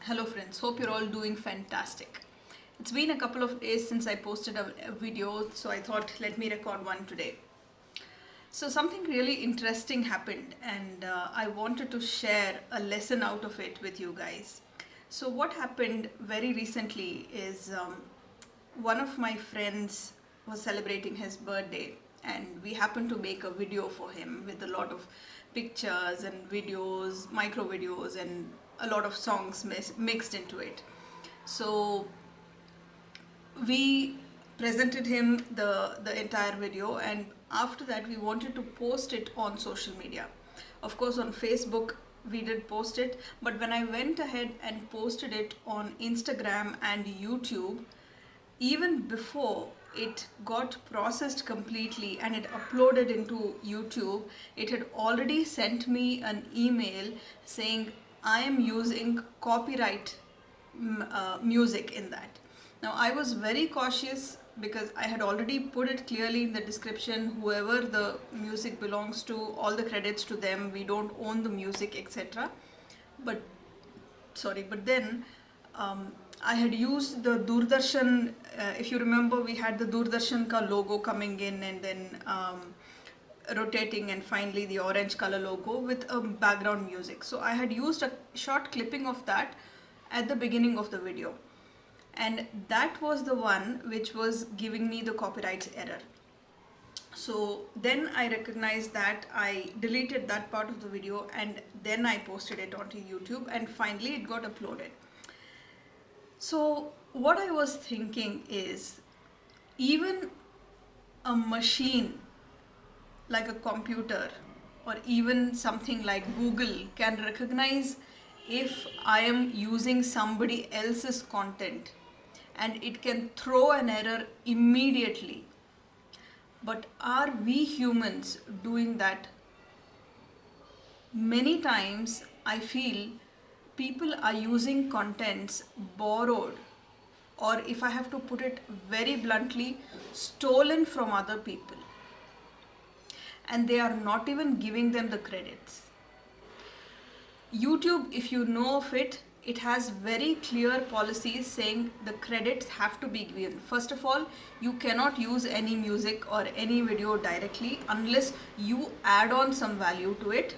Hello friends, hope you're all doing fantastic. It's been a couple of days since I posted a video, so I thought let me record one today. So something really interesting happened and I wanted to share a lesson out of it with you guys. So what happened very recently is one of my friends was celebrating his birthday and we happened to make a video for him with a lot of pictures and videos, micro videos, and a lot of songs mixed into it. So we presented him the entire video, and after that we wanted to post it on social media. Of course on Facebook we did post it, but when I went ahead and posted it on Instagram and YouTube, even before it got processed completely and it uploaded into YouTube, it had already sent me an email saying I am using copyright music in that. Now I was very cautious because I had already put it clearly in the description, whoever the music belongs to, all the credits to them, we don't own the music, etc. But then I had used the Doordarshan, if you remember, we had the Doordarshan ka logo coming in and then rotating, and finally the orange color logo with a background music. So I had used a short clipping of that at the beginning of the video, and that was the one which was giving me the copyright error. So then I recognized that, I deleted that part of the video and then I posted it onto YouTube, and finally it got uploaded. So what I was thinking is, even a machine like a computer or even something like Google can recognize if I am using somebody else's content, and it can throw an error immediately. But are we humans doing that? Many times I feel people are using contents borrowed, or if I have to put it very bluntly, stolen from other people, and they are not even giving them the credits. YouTube, if you know of it, it has very clear policies saying the credits have to be given. First of all, you cannot use any music or any video directly unless you add on some value to it.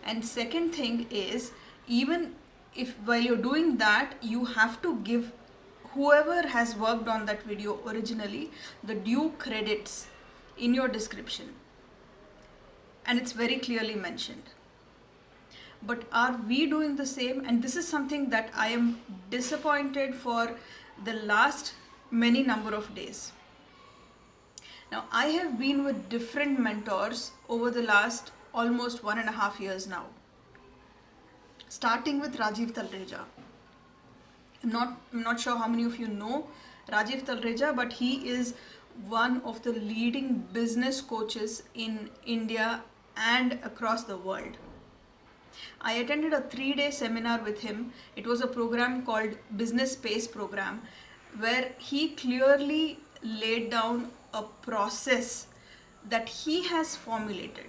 And second thing is, even if while you're doing that, you have to give whoever has worked on that video originally the due credits in your description, and it's very clearly mentioned. But are we doing the same? And this is something that I am disappointed for the last many number of days. Now I have been with different mentors over the last almost 1.5 years now, starting with Rajiv Talreja. I'm not sure how many of you know Rajiv Talreja, but he is one of the leading business coaches in India and across the world. I attended a 3-day seminar with him. It was a program called Business Space Program, where he clearly laid down a process that he has formulated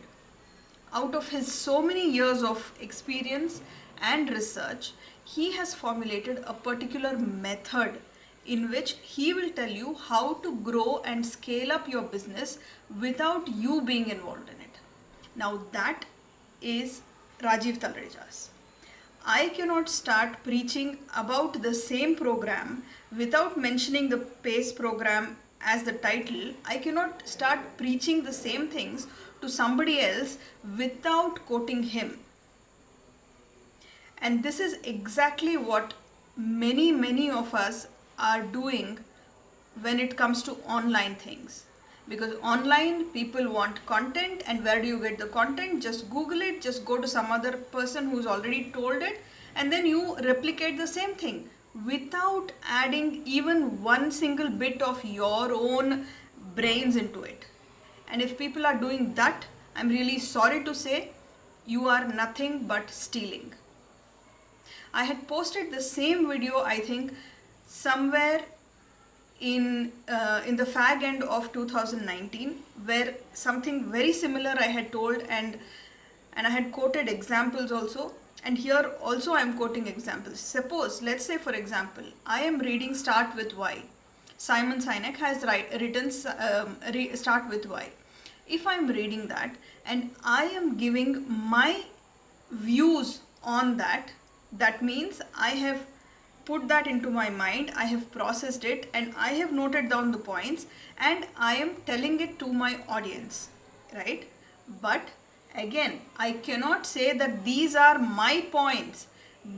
out of his so many years of experience and research. He has formulated a particular method in which he will tell you how to grow and scale up your business without you being involved in it. Now that is Rajiv Talreja's. I cannot start preaching about the same program without mentioning the PACE program as the title. I cannot start preaching the same things to somebody else without quoting him. And this is exactly what many of us are doing when it comes to online things. Because online people want content, and where do you get the content? Just Google it, just go to some other person who's already told it, and then you replicate the same thing without adding even one single bit of your own brains into it. And if people are doing that, I'm really sorry to say, you are nothing but stealing. I had posted the same video, I think, somewhere in the fag end of 2019, where something very similar I had told, and and I had quoted examples also, and here also I am quoting examples. Suppose, let's say for example, I am reading Start With Why. Simon Sinek has written Start With Why. If I am reading that and I am giving my views on that, that means I have put that into my mind, I have processed it, and I have noted down the points, and I am telling it to my audience, right? But again, I cannot say that these are my points.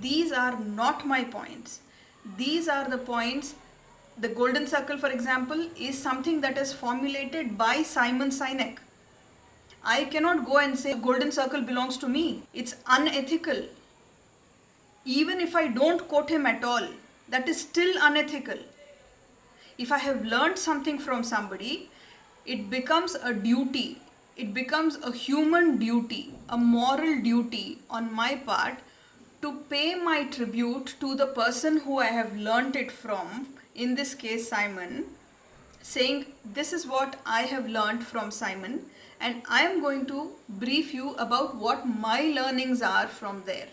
These are not my points. These are the points. The golden circle, for example, is something that is formulated by Simon Sinek. I cannot go and say golden circle belongs to me. It's unethical. Even if I don't quote him at all, that is still unethical. If I have learned something from somebody, it becomes a duty. It becomes a human duty, a moral duty on my part to pay my tribute to the person who I have learnt it from, in this case Simon, saying this is what I have learnt from Simon, and I am going to brief you about what my learnings are from there.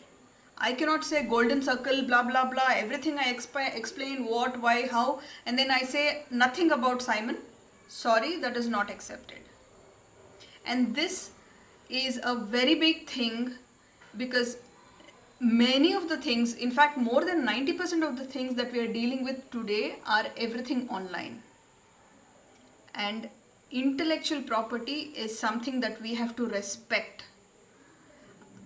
I cannot say golden circle, blah blah blah, everything I explain what, why, how, and then I say nothing about Simon. Sorry, that is not accepted. And this is a very big thing, because many of the things, in fact more than 90% of the things that we are dealing with today are everything online. And intellectual property is something that we have to respect.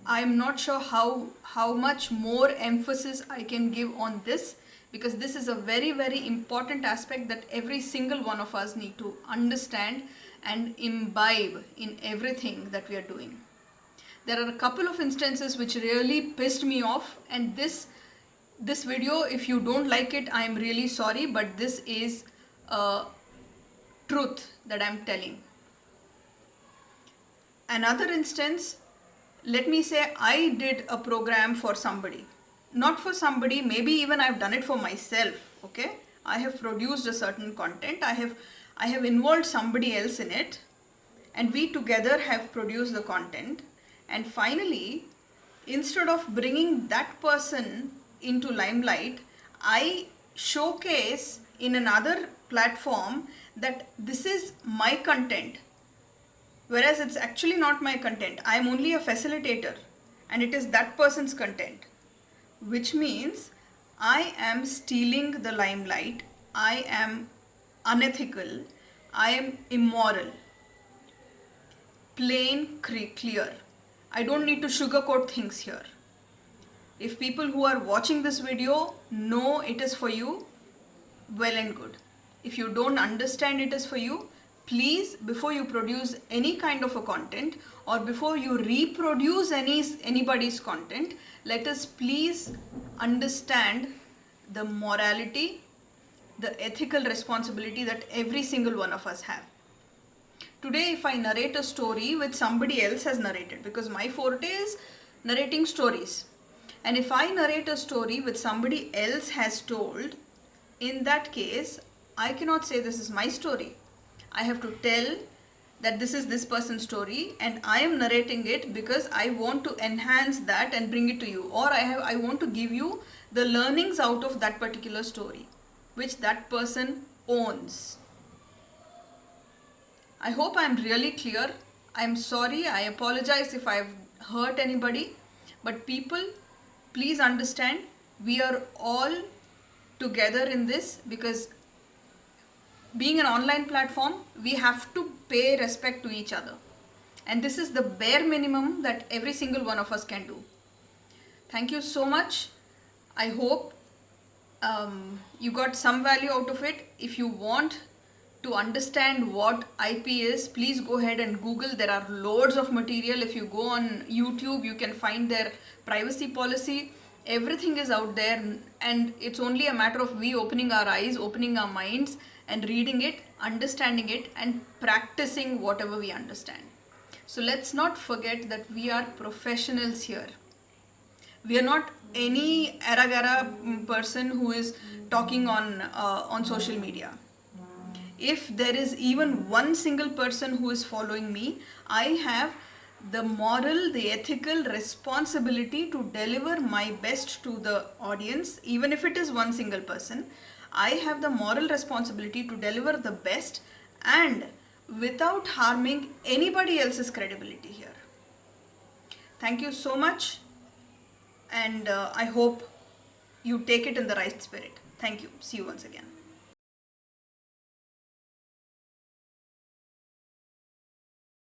I'm not sure how much more emphasis I can give on this, because this is a very, very important aspect that every single one of us need to understand and imbibe in everything that we are doing. There are a couple of instances which really pissed me off, and this video, if you don't like it, I am really sorry, but this is truth that I'm telling. Another instance, let me say I did a program for somebody, not for somebody, maybe even I've done it for myself, okay? I have produced a certain content, I have involved somebody else in it, and we together have produced the content. And finally, instead of bringing that person into limelight, I showcase in another platform that this is my content, whereas it's actually not my content. I am only a facilitator and it is that person's content, which means I am stealing the limelight, I am unethical, I am immoral. Plain, clear. I don't need to sugarcoat things here. If people who are watching this video know it is for you, well and good. If you don't understand it is for you, please, before you produce any kind of a content or before you reproduce anybody's content, let us please understand the morality, the ethical responsibility that every single one of us have. Today, if I narrate a story which somebody else has narrated, because my forte is narrating stories, and if I narrate a story which somebody else has told, in that case, I cannot say this is my story. I have to tell that this is this person's story and I am narrating it because I want to enhance that and bring it to you, or I want to give you the learnings out of that particular story which that person owns. I hope I am really clear. I am sorry, I apologize if I have hurt anybody, but people, please understand, we are all together in this, because being an online platform, we have to pay respect to each other, and this is the bare minimum that every single one of us can do. Thank you so much. I hope you got some value out of it. If you want to understand what IP is, please go ahead and Google. There are loads of material. If you go on YouTube, you can find their privacy policy. Everything is out there, and it's only a matter of we opening our eyes, opening our minds, and reading it, understanding it, and practicing whatever we understand. So let's not forget that we are professionals here. We are not any era person who is talking on social media. If there is even one single person who is following me, I have the moral, the ethical responsibility to deliver my best to the audience, even if it is one single person. I have the moral responsibility to deliver the best and without harming anybody else's credibility here. Thank you so much, and I hope you take it in the right spirit. Thank you. See you once again.